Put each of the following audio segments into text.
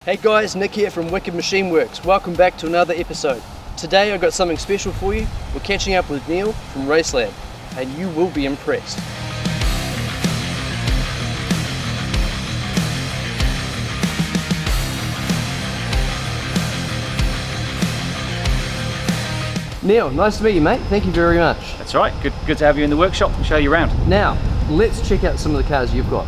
Hey guys, Nick here from Wicked Machine Works. Welcome back to another episode. Today I've got something special for you. We're catching up with Neil from Racelab, and you will be impressed. Neil, nice to meet you, mate. Thank you very much. That's right. Good to have you in the workshop and show you around. Now, let's check out some of the cars you've got.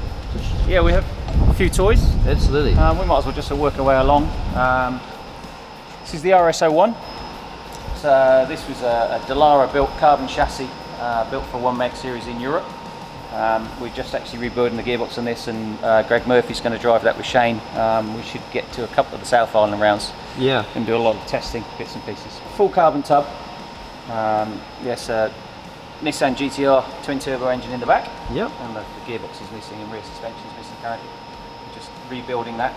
Yeah, we have a few toys. Absolutely. We might as well just work our way along. This is the RS01. So this was a Dallara built carbon chassis built for one meg series in Europe. We're just actually rebuilding the gearbox on this, and Greg Murphy's going to drive that with Shane. We should get to a couple of the South Island rounds. Yeah. And do a lot of testing, bits and pieces. Full carbon tub. Yes, Nissan GTR twin turbo engine in the back. Yep. And the gearbox is missing and rear suspension is missing currently. We're just rebuilding that.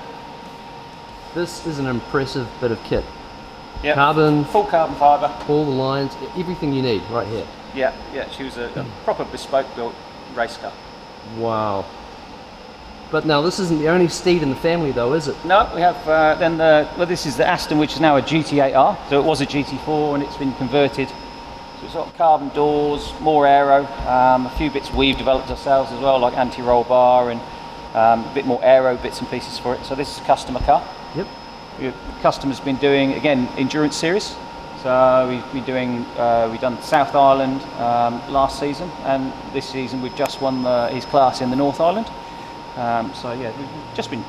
This is an impressive bit of kit. Yeah. Carbon. Full carbon fibre. All the lines, everything you need right here. Yeah, she was a proper bespoke built race car. Wow. But now this isn't the only steed in the family though, is it? No, we have this is the Aston, which is now a GT8R. So it was a GT4 and it's been converted. So it's got carbon doors, more aero, a few bits we've developed ourselves as well, like anti-roll bar and a bit more aero bits and pieces for it. So this is a customer car. Yep. The customer's been doing, again, endurance series. So we've done South Island last season, and this season we've just won his class in the North Island. So yeah, we've just been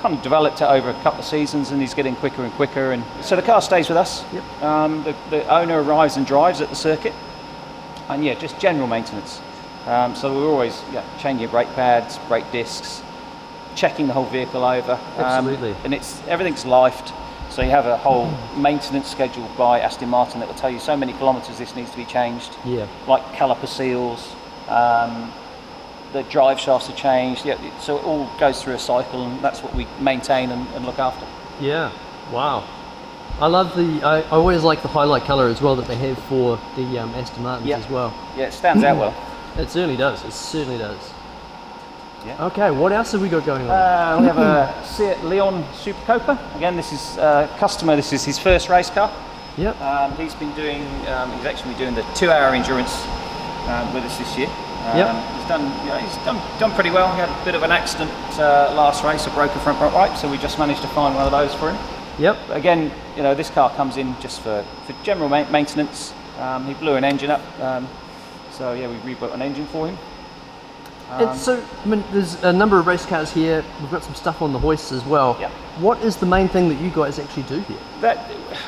kind of developed it over a couple of seasons, and he's getting quicker and quicker. And so the car stays with us. Yep. The owner arrives and drives at the circuit, and yeah, just general maintenance. So we're always changing brake pads, brake discs, checking the whole vehicle over. Absolutely. And everything's lifed. So you have a whole maintenance schedule by Aston Martin that will tell you so many kilometres this needs to be changed. Yeah. Like caliper seals. The drive shafts are changed, so it all goes through a cycle, and that's what we maintain and look after. Yeah, wow. I always like the highlight colour as well that they have for the Aston Martins as well. Yeah, it stands out well. It certainly does, Yeah. Okay, what else have we got going on? We have a Seat Leon Supercopa. Again, this is customer, this is his first race car. Yep. He's actually doing the 2-hour endurance with us this year. He's done pretty well. He had a bit of an accident last race, a broken front right, so we just managed to find one of those for him. Yep. But again, this car comes in just for general maintenance. He blew an engine up, so yeah, we rebuilt an engine for him. There's a number of race cars here. We've got some stuff on the hoists as well. Yep. What is the main thing that you guys actually do here?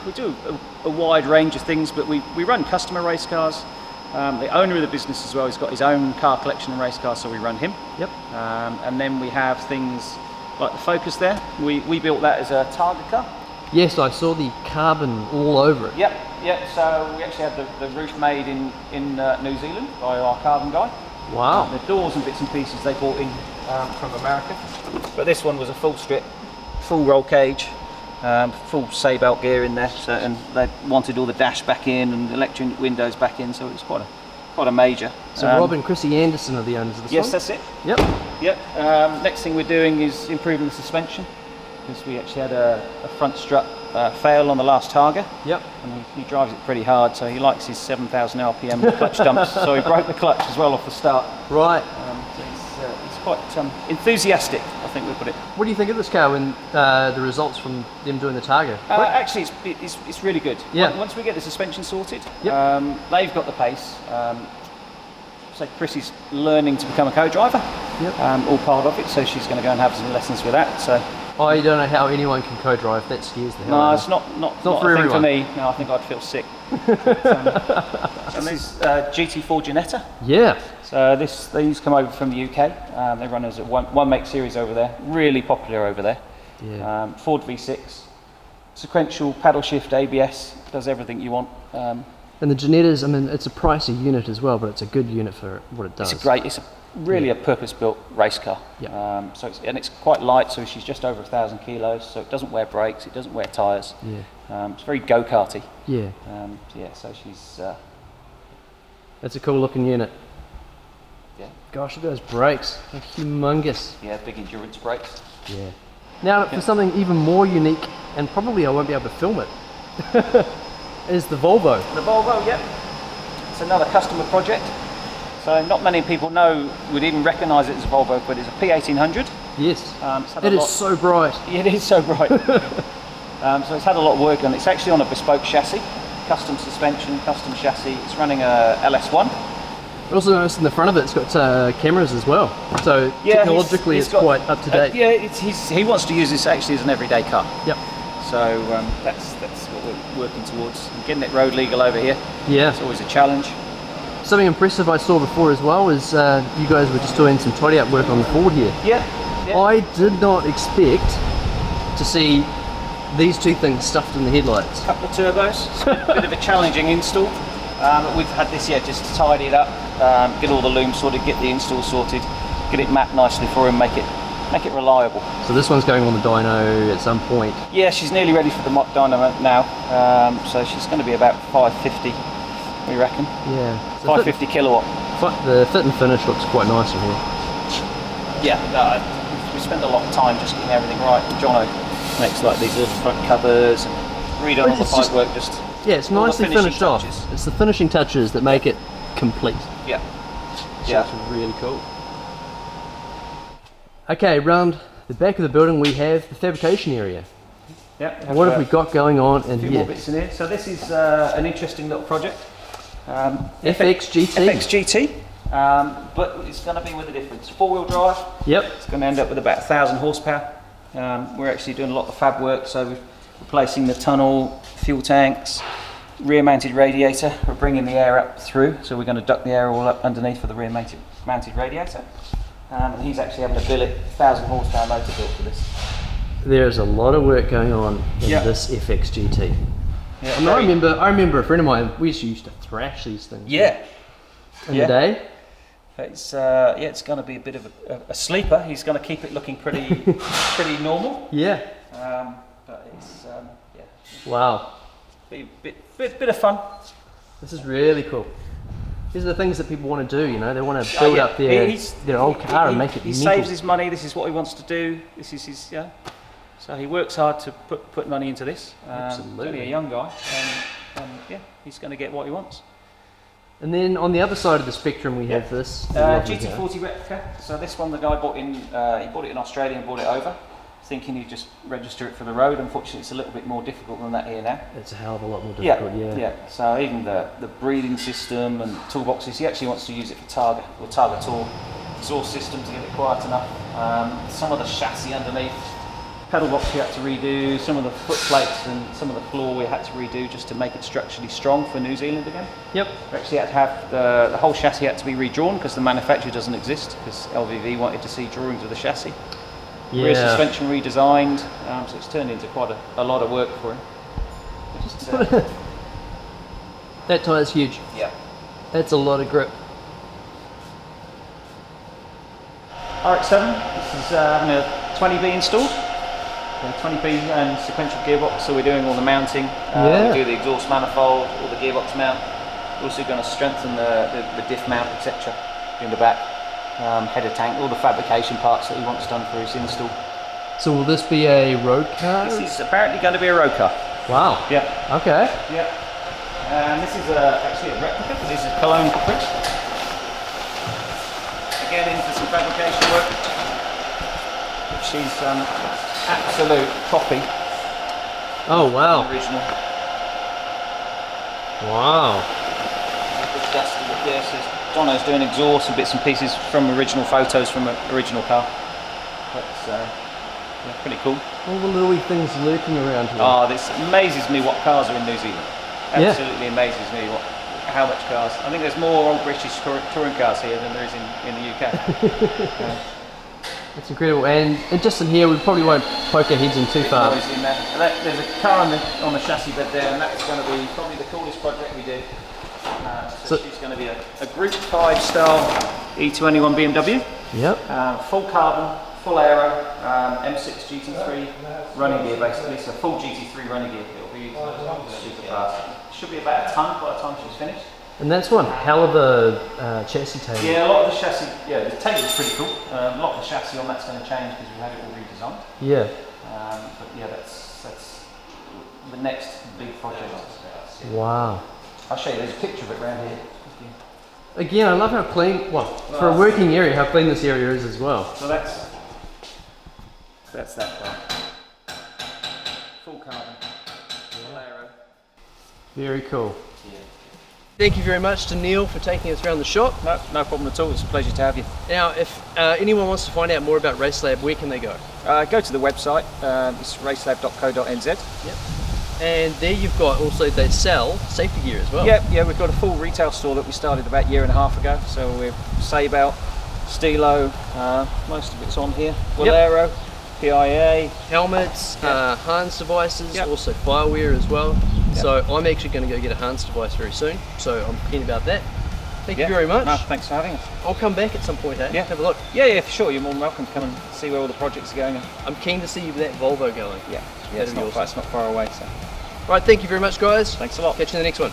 We do a wide range of things, but we run customer race cars. The owner of the business as well, he's got his own car collection and race cars, so we run him. Yep. And then we have things like the Focus there. We built that as a Targa car. Yes, I saw the carbon all over it. Yep. So we actually had the roof made in New Zealand by our carbon guy. Wow. The doors and bits and pieces they brought in from America. But this one was a full strip, full roll cage. Full Seatbelt gear in there, and they wanted all the dash back in and the electric windows back in, so it was quite a major. So Rob and Chrissy Anderson are the owners of this one? Yes, that's it. Yep. Next thing we're doing is improving the suspension, because we actually had a front strut fail on the last Targa. Yep. And he drives it pretty hard, so he likes his 7,000 RPM clutch dumps, so he broke the clutch as well off the start. Right. So he's quite enthusiastic, I think we put it. What do you think of this car when the results from them doing the Targa? Actually, it's really good. Yeah. Once we get the suspension sorted, they've got the pace. So Chrissy's learning to become a co-driver. Yep. All part of it. So she's going to go and have some lessons with that. So. I don't know how anyone can co-drive. That scares the hell out of me. No, it's not for everyone. For me. No, I think I'd feel sick. And this is GT4 Ginetta. Yeah. So these come over from the UK. They run as a one make series over there. Really popular over there. Yeah. Ford V6, sequential paddle shift ABS, does everything you want. And the Ginetta's, it's a pricey unit as well, but it's a good unit for what it does. It's really a purpose-built race car. Yeah. It's quite light, so she's just over 1,000 kilos. So it doesn't wear brakes, it doesn't wear tyres. Yeah. It's very go-karty. Yeah. So she's. That's a cool looking unit. Yeah. Gosh, look at those brakes. They're humongous. Yeah, big endurance brakes. Yeah. Now for something even more unique, and probably I won't be able to film it, is the Volvo. The Volvo, yep. It's another customer project. So not many people would even recognise it as a Volvo, but it's a P1800. Yes. It is so bright. It is so bright. So it's had a lot of work on it. It's actually on a bespoke chassis, custom suspension, custom chassis. It's running a LS1. I also noticed in the front of it, it's got cameras as well. So technologically, it's quite up to date. Yeah, he wants to use this actually as an everyday car. Yep. So that's what we're working towards. And getting it road legal over here. Yeah. It's always a challenge. Something impressive I saw before as well is you guys were just doing some tidy up work on the Ford here. Yeah. I did not expect to see these two things stuffed in the headlights. A couple of turbos. A bit of a challenging install. We've had this here just to tidy it up, get all the looms sorted, get the install sorted, get it mapped nicely for him, make it reliable. So this one's going on the dyno at some point. Yeah, she's nearly ready for the mock dyno now. So she's going to be about 550, we reckon. Yeah. So 550 kilowatt. The fit and finish looks quite nice in here. Yeah, we spend a lot of time just getting everything right. Jono makes like these little front covers and redone all the pipe work. Yeah, it's nicely finished off. touches. It's the finishing touches that make it complete. Yeah. It's really cool. Okay, round the back of the building we have the fabrication area. Yeah. What have we got going on in a few here? more bits in here. So this is an interesting little project. FXGT. FXGT. But it's going to be with a difference. 4-wheel drive. Yep. It's going to end up with about 1,000 horsepower. We're actually doing a lot of fab work, so we're replacing the tunnel, fuel tanks, rear mounted radiator. We're bringing the air up through, so we're going to duct the air all up underneath for the rear mounted radiator. And he's actually having a billet 1,000 horsepower motor built for this. There's a lot of work going on in this FXGT. Yeah, I remember a friend of mine, we used to thrash these things. Yeah. In the day. It's it's going to be a bit of a sleeper. He's going to keep it looking pretty normal. Yeah. But it's Wow. Be a bit of fun. This is really cool. These are the things that people want to do, you know. They want to build up their old car and make it He mental. saves his money. This is what he wants to do. This is his So he works hard to put money into this. Absolutely. He's only a young guy, and he's going to get what he wants. And then on the other side of the spectrum, we have this GT40 replica. So this one, the guy bought in. He bought it in Australia and brought it over, thinking he'd just register it for the road. Unfortunately, it's a little bit more difficult than that here now. It's a hell of a lot more difficult. Yeah. So even the breathing system and toolboxes, he actually wants to use it for Targa or Targa Tour exhaust system to get it quiet enough. Some of the chassis underneath. Pedal box we had to redo, some of the foot plates and some of the floor we had to redo just to make it structurally strong for New Zealand again. Yep. We actually had to have the whole chassis had to be redrawn because the manufacturer doesn't exist, because LVV wanted to see drawings of the chassis. Yeah. Rear suspension redesigned, so it's turned into quite a lot of work for him. That tyre's huge. Yeah. That's a lot of grip. RX7, this is having a 20B installed. 20B and sequential gearbox, so we're doing all the mounting. We do the exhaust manifold, all the gearbox mount. We're also going to strengthen the diff mount, etc. in the back, header tank, all the fabrication parts that he wants done for his install. So will this be a road car? This is apparently going to be a road car. Wow. Yeah. Okay. Yeah. And this is actually a replica, but this is Cologne print. Again, into some fabrication work. She's absolute copy. Oh wow. Original. Wow. Yes, Jono's doing exhaust and bits and pieces from original photos from an original car. That's pretty cool. All the little wee things lurking around here. Oh, this amazes me what cars are in New Zealand. Absolutely amazes me how much cars. I think there's more old British touring cars here than there is in the UK. It's incredible, and just in here we probably won't poke our heads in too far. In there. There's a car on the chassis bed there, and that's going to be probably the coolest project we do. So she's going to be a Group 5 style E21 BMW. Yep. Full carbon, full aero, M6 GT3 running gear basically, so full GT3 running gear. It'll be super fast. Should be about a tonne by the time she's finished. And that's one hell of a chassis table. Yeah, a lot of the chassis, the table's pretty cool. A lot of the chassis on that's going to change because we had it all redesigned. Yeah. But yeah, that's the next big project. Wow. I'll show you, there's a picture of it around here. Again, I love how clean, well, for a working area, how clean this area is as well. So that's that one. Full carbon. Aero. Very cool. Yeah. Thank you very much to Neil for taking us around the shop. No problem at all. It's a pleasure to have you. Now, if anyone wants to find out more about Racelab, where can they go? Go to the website. It's racelab.co.nz. Yep. And there you've got also, they sell safety gear as well. Yeah, we've got a full retail store that we started about a year and a half ago. So we're Sabout, Stilo, most of it's on here. Bolero, PIA. Helmets, harness devices, also fireware as well. So I'm actually going to go get a harness device very soon. So I'm keen about that. Thank you very much. No, thanks for having us. I'll come back at some point, eh? Yeah. Have a look. Yeah, for sure. You're more than welcome to come and see where all the projects are going. I'm keen to see you with that Volvo going. Yeah, it's not far away. So. Right, thank you very much, guys. Thanks a lot. Catch you in the next one.